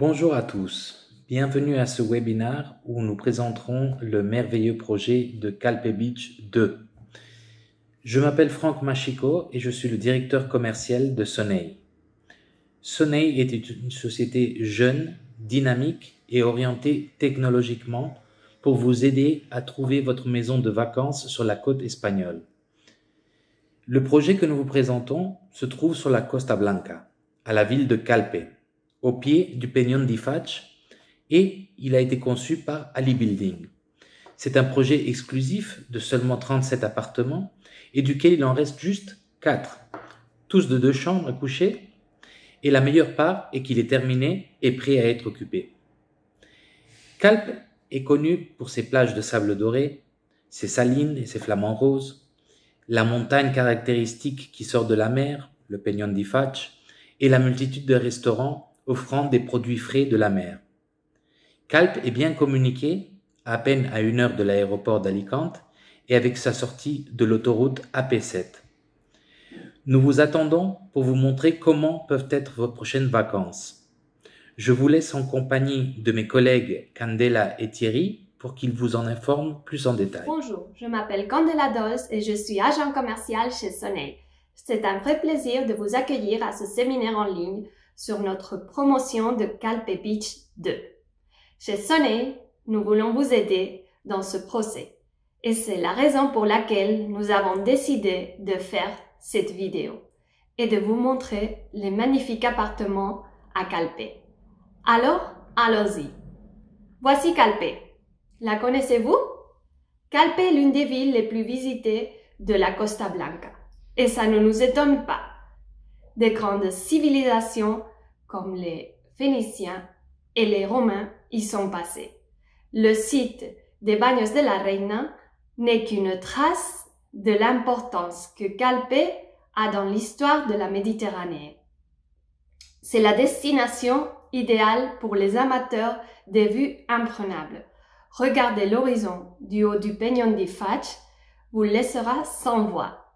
Bonjour à tous, bienvenue à ce webinaire où nous présenterons le merveilleux projet de Calpe Beach 2. Je m'appelle Franck Machico et je suis le directeur commercial de Soneil. Soneil est une société jeune, dynamique et orientée technologiquement pour vous aider à trouver votre maison de vacances sur la côte espagnole. Le projet que nous vous présentons se trouve sur la Costa Blanca, à la ville de Calpe, au pied du Peñón de Fach, et il a été conçu par Ali Building. C'est un projet exclusif de seulement 37 appartements et duquel il en reste juste 4, tous de 2 chambres à coucher, et la meilleure part est qu'il est terminé et prêt à être occupé. Calpe est connu pour ses plages de sable doré, ses salines et ses flamants roses, la montagne caractéristique qui sort de la mer, le Peñón de Fach, et la multitude de restaurants offrant des produits frais de la mer. Calpe est bien communiqué, à peine à 1 heure de l'aéroport d'Alicante et avec sa sortie de l'autoroute AP7. Nous vous attendons pour vous montrer comment peuvent être vos prochaines vacances. Je vous laisse en compagnie de mes collègues Candela et Thierry pour qu'ils vous en informent plus en détail. Bonjour, je m'appelle Candela Dols et je suis agent commercial chez Soneil. C'est un vrai plaisir de vous accueillir à ce séminaire en ligne sur notre promotion de Calpe Beach 2. Chez Soneil, nous voulons vous aider dans ce procès et c'est la raison pour laquelle nous avons décidé de faire cette vidéo et de vous montrer les magnifiques appartements à Calpe. Alors, allons-y. Voici Calpe. La connaissez-vous? Calpe est l'une des villes les plus visitées de la Costa Blanca et ça ne nous étonne pas. Des grandes civilisations comme les Phéniciens et les Romains y sont passés. Le site des Baños de la Reina n'est qu'une trace de l'importance que Calpe a dans l'histoire de la Méditerranée. C'est la destination idéale pour les amateurs des vues imprenables. Regardez l'horizon du haut du Peñón de Fach vous laissera sans voix,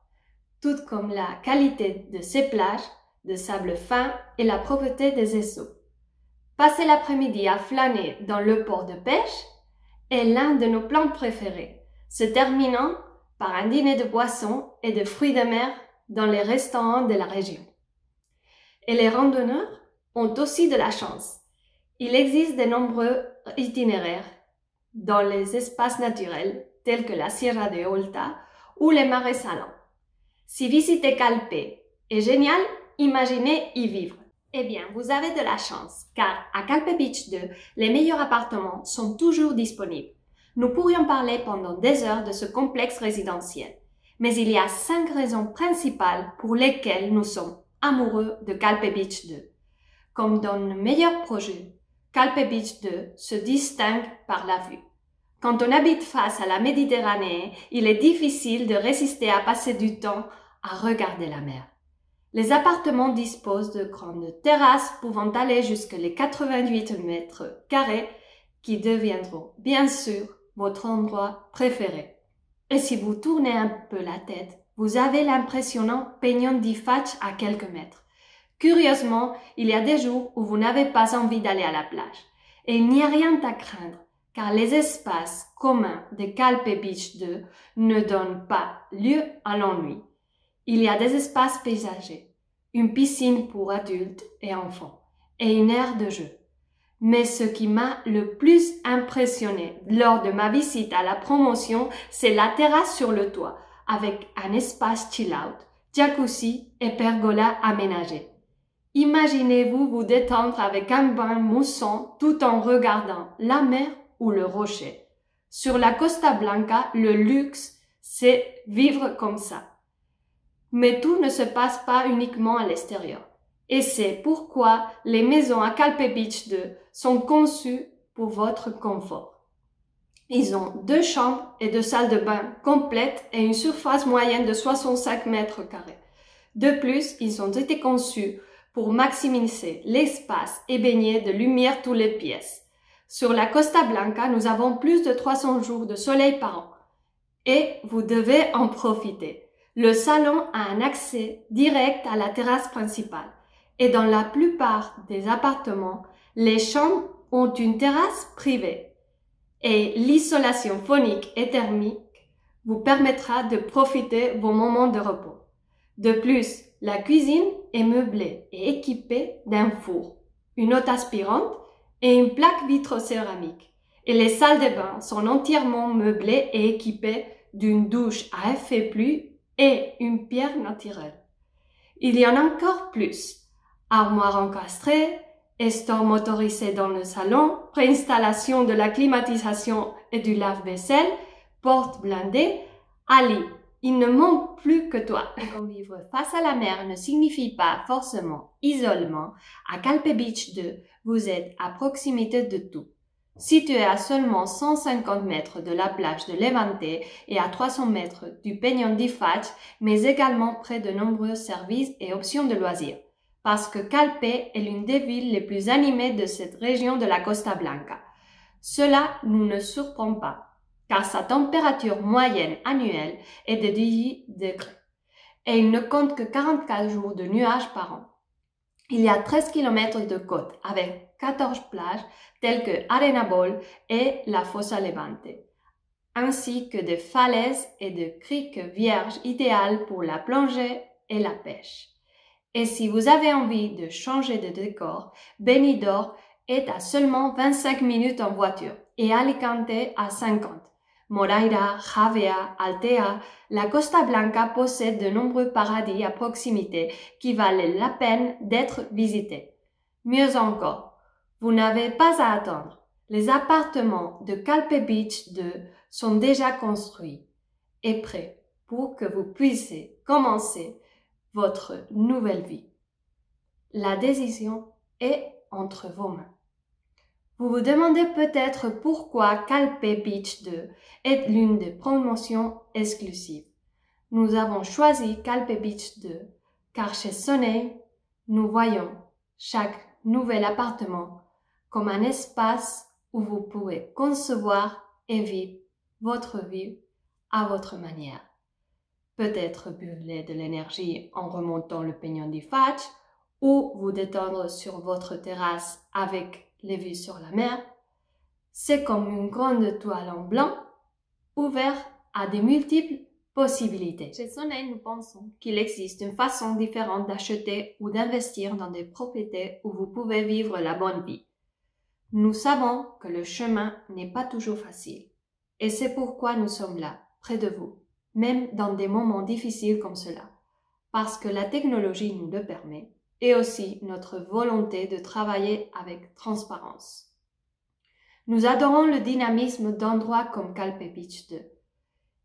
tout comme la qualité de ses plages de sable fin et la propreté des eaux. Passer l'après-midi à flâner dans le port de pêche est l'un de nos plans préférés, se terminant par un dîner de poissons et de fruits de mer dans les restaurants de la région. Et les randonneurs ont aussi de la chance. Il existe de nombreux itinéraires dans les espaces naturels tels que la Sierra de Olta ou les marais salants. Si visiter Calpe est génial, imaginez y vivre. Eh bien, vous avez de la chance, car à Calpe Beach 2, les meilleurs appartements sont toujours disponibles. Nous pourrions parler pendant des heures de ce complexe résidentiel, mais il y a 5 raisons principales pour lesquelles nous sommes amoureux de Calpe Beach 2. Comme dans le meilleur projet, Calpe Beach 2 se distingue par la vue. Quand on habite face à la Méditerranée, il est difficile de résister à passer du temps à regarder la mer. Les appartements disposent de grandes terrasses pouvant aller jusqu'à les 88 mètres carrés qui deviendront bien sûr votre endroit préféré. Et si vous tournez un peu la tête, vous avez l'impressionnant Peñón de Fach à quelques mètres. Curieusement, il y a des jours où vous n'avez pas envie d'aller à la plage. Et il n'y a rien à craindre, car les espaces communs de Calpe Beach 2 ne donnent pas lieu à l'ennui. Il y a des espaces paysagers, une piscine pour adultes et enfants, et une aire de jeu. Mais ce qui m'a le plus impressionné lors de ma visite à la promotion, c'est la terrasse sur le toit, avec un espace chill-out, jacuzzi et pergola aménagés. Imaginez-vous vous détendre avec un bain moussant tout en regardant la mer ou le rocher. Sur la Costa Blanca, le luxe, c'est vivre comme ça. Mais tout ne se passe pas uniquement à l'extérieur. Et c'est pourquoi les maisons à Calpe Beach 2 sont conçues pour votre confort. Ils ont 2 chambres et 2 salles de bain complètes et une surface moyenne de 65 mètres carrés. De plus, ils ont été conçus pour maximiser l'espace et baigner de lumière toutes les pièces. Sur la Costa Blanca, nous avons plus de 300 jours de soleil par an. Et vous devez en profiter. Le salon a un accès direct à la terrasse principale. Et dans la plupart des appartements, Les chambres ont une terrasse privée et l'isolation phonique et thermique vous permettra de profiter vos moments de repos. De plus, la cuisine est meublée et équipée d'un four, une eau aspirante et une plaque vitrocéramique. Et les salles de bain sont entièrement meublées et équipées d'une douche à effet pluie et une pierre naturelle. Il y en a encore plus. Armoire encastrée, store motorisé dans le salon, préinstallation de la climatisation et du lave-vaisselle, porte blindée. Ali, il ne manque plus que toi. Comme vivre face à la mer ne signifie pas forcément isolement, à Calpe Beach 2, vous êtes à proximité de tout. Situé à seulement 150 mètres de la plage de Levante et à 300 mètres du Peñón de Fach, mais également près de nombreux services et options de loisirs. Parce que Calpe est l'une des villes les plus animées de cette région de la Costa Blanca. Cela nous ne surprend pas, car sa température moyenne annuelle est de 18 degrés et il ne compte que 44 jours de nuages par an. Il y a 13 km de côte avec 14 plages telles que Arenabol et la Fossa Levante, ainsi que des falaises et de criques vierges idéales pour la plongée et la pêche. Et si vous avez envie de changer de décor, Benidorm est à seulement 25 minutes en voiture et Alicante à 50. Moraira, Javea, Altea, la Costa Blanca possède de nombreux paradis à proximité qui valent la peine d'être visités. Mieux encore, vous n'avez pas à attendre. Les appartements de Calpe Beach 2 sont déjà construits et prêts pour que vous puissiez commencer votre nouvelle vie. La décision est entre vos mains. Vous vous demandez peut-être pourquoi Calpe Beach 2 est l'une des promotions exclusives. Nous avons choisi Calpe Beach 2 car chez Soneil, nous voyons chaque nouvel appartement comme un espace où vous pouvez concevoir et vivre votre vie à votre manière. Peut-être brûler de l'énergie en remontant le Peñón de Fach ou vous détendre sur votre terrasse avec les vues sur la mer. C'est comme une grande toile en blanc ouverte à de multiples possibilités. Chez Soneil, nous pensons qu'il existe une façon différente d'acheter ou d'investir dans des propriétés où vous pouvez vivre la bonne vie. Nous savons que le chemin n'est pas toujours facile et c'est pourquoi nous sommes là, près de vous, même dans des moments difficiles comme cela, parce que la technologie nous le permet et aussi notre volonté de travailler avec transparence. Nous adorons le dynamisme d'endroits comme Calpe Beach 2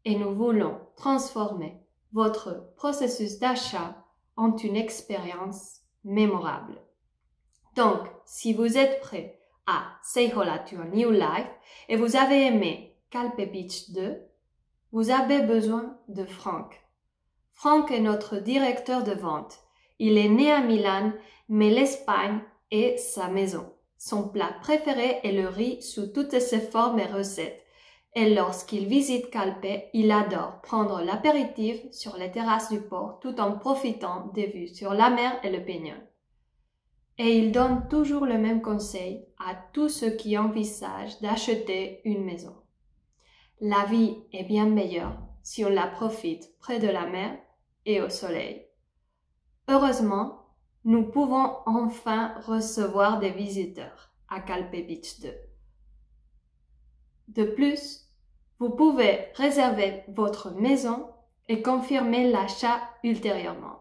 et nous voulons transformer votre processus d'achat en une expérience mémorable. Donc, si vous êtes prêt à say hello to a new life et vous avez aimé Calpe Beach 2, vous avez besoin de Franck. Franck est notre directeur de vente. Il est né à Milan, mais l'Espagne est sa maison. Son plat préféré est le riz sous toutes ses formes et recettes. Et lorsqu'il visite Calpe, il adore prendre l'apéritif sur les terrasses du port tout en profitant des vues sur la mer et le Peñón. Et il donne toujours le même conseil à tous ceux qui envisagent d'acheter une maison. La vie est bien meilleure si on la profite près de la mer et au soleil. Heureusement, nous pouvons enfin recevoir des visiteurs à Calpe Beach 2. De plus, vous pouvez réserver votre maison et confirmer l'achat ultérieurement.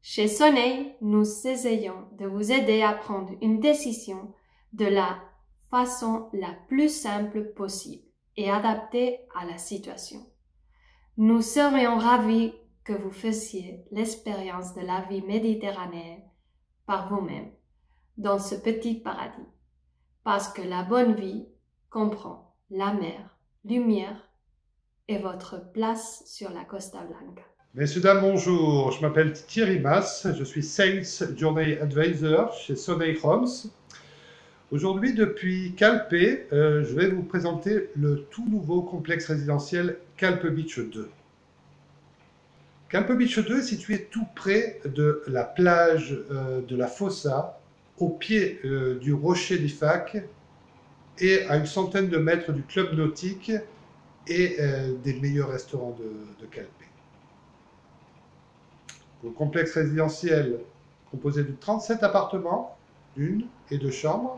Chez Soneil, nous essayons de vous aider à prendre une décision de la façon la plus simple possible et adaptée à la situation. Nous serions ravis que vous fassiez l'expérience de la vie méditerranéenne par vous-même dans ce petit paradis, parce que la bonne vie comprend la mer, lumière et votre place sur la Costa Blanca. Messieurs, dames, bonjour. Je m'appelle Thierry Mas, je suis Sales Journey Advisor chez Soneil Homes. Aujourd'hui, depuis Calpe, je vais vous présenter le tout nouveau complexe résidentiel Calpe Beach 2. Calpe Beach 2 est situé tout près de la plage de la Fossa au pied du rocher d'Ifak et à une centaine de mètres du club nautique et des meilleurs restaurants de Calpe. Le complexe résidentiel composé de 37 appartements, d'une et deux chambres,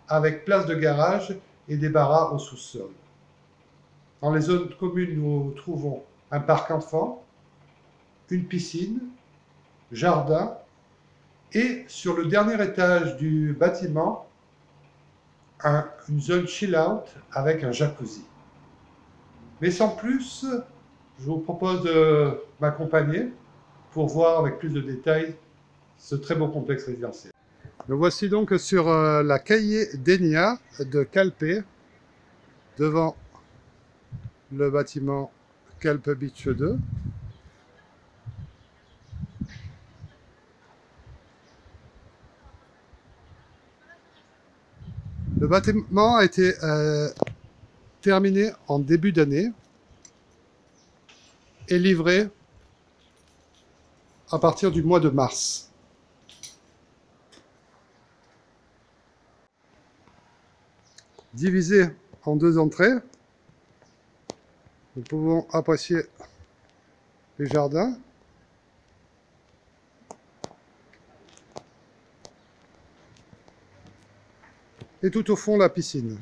avec place de garage et des baras au sous-sol. Dans les zones communes, nous trouvons un parc enfant, une piscine, jardin et sur le dernier étage du bâtiment, une zone chill-out avec un jacuzzi. Mais sans plus, je vous propose de m'accompagner pour voir avec plus de détails ce très beau complexe résidentiel. Nous voici donc sur la calle Denia de Calpe, devant le bâtiment Calpe Beach 2. Le bâtiment a été terminé en début d'année et livré à partir du mois de mars. Divisé en deux entrées, nous pouvons apprécier les jardins. Et tout au fond, la piscine.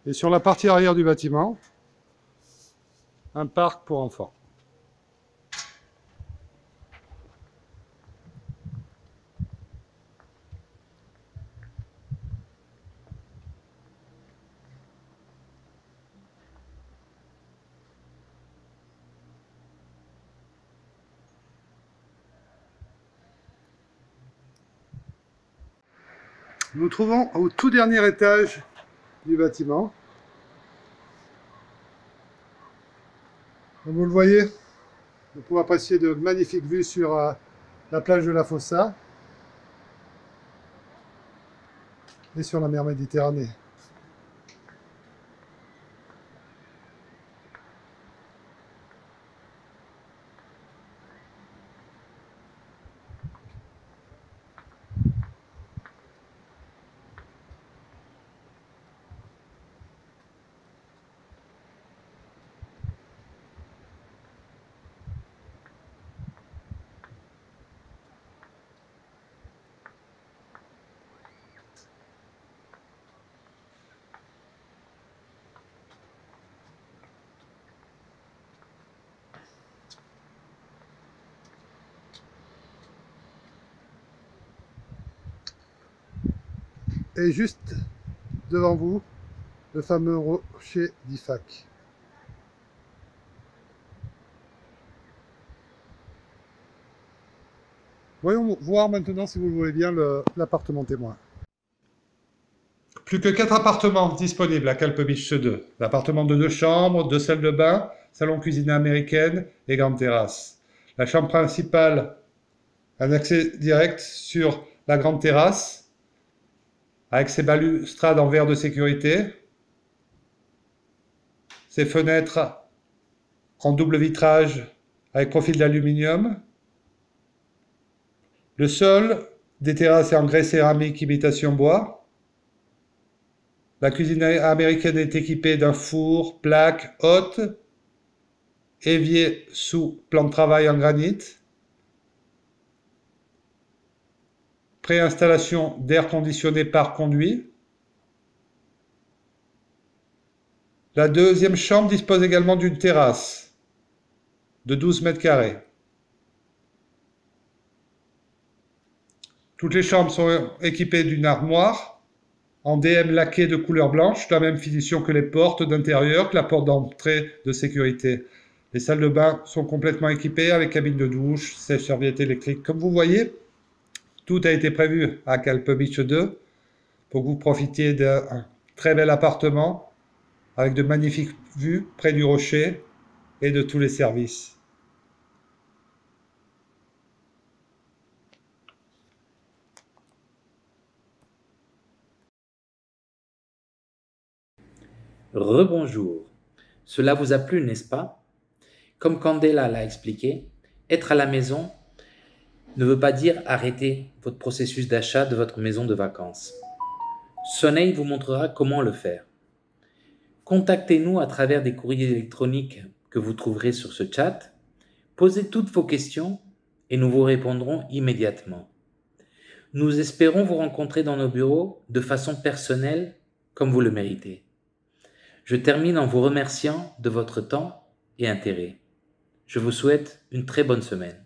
Et sur la partie arrière du bâtiment, un parc pour enfants. Nous nous trouvons au tout dernier étage du bâtiment. Comme vous le voyez, nous pouvons apprécier de magnifiques vues sur la plage de la Fossa et sur la mer Méditerranée. Et juste devant vous, le fameux rocher d'Ifak. Voyons voir maintenant, si vous le voulez bien, l'appartement témoin. Plus que 4 appartements disponibles à Calpe Beach 2. L'appartement de 2 chambres, 2 salles de bain, salon cuisine américaine et grande terrasse. La chambre principale, un accès direct sur la grande terrasse, avec ses balustrades en verre de sécurité, ses fenêtres en double vitrage avec profil d'aluminium, le sol des terrasses est en grès céramique imitation bois, la cuisine américaine est équipée d'un four, plaque haute, évier sous plan de travail en granit, préinstallation d'air conditionné par conduit. La deuxième chambre dispose également d'une terrasse de 12 mètres carrés. Toutes les chambres sont équipées d'une armoire en DM laqué de couleur blanche, la même finition que les portes d'intérieur, que la porte d'entrée de sécurité. Les salles de bain sont complètement équipées avec cabine de douche, sèche-serviette électrique. Comme vous voyez, tout a été prévu à Calpe Beach 2 pour que vous profitiez d'un très bel appartement avec de magnifiques vues près du rocher et de tous les services. Rebonjour. Cela vous a plu, n'est-ce pas? Comme Candela l'a expliqué, être à la maison ne veut pas dire arrêter votre processus d'achat de votre maison de vacances. Soneil vous montrera comment le faire. Contactez-nous à travers des courriers électroniques que vous trouverez sur ce chat. Posez toutes vos questions et nous vous répondrons immédiatement. Nous espérons vous rencontrer dans nos bureaux de façon personnelle comme vous le méritez. Je termine en vous remerciant de votre temps et intérêt. Je vous souhaite une très bonne semaine.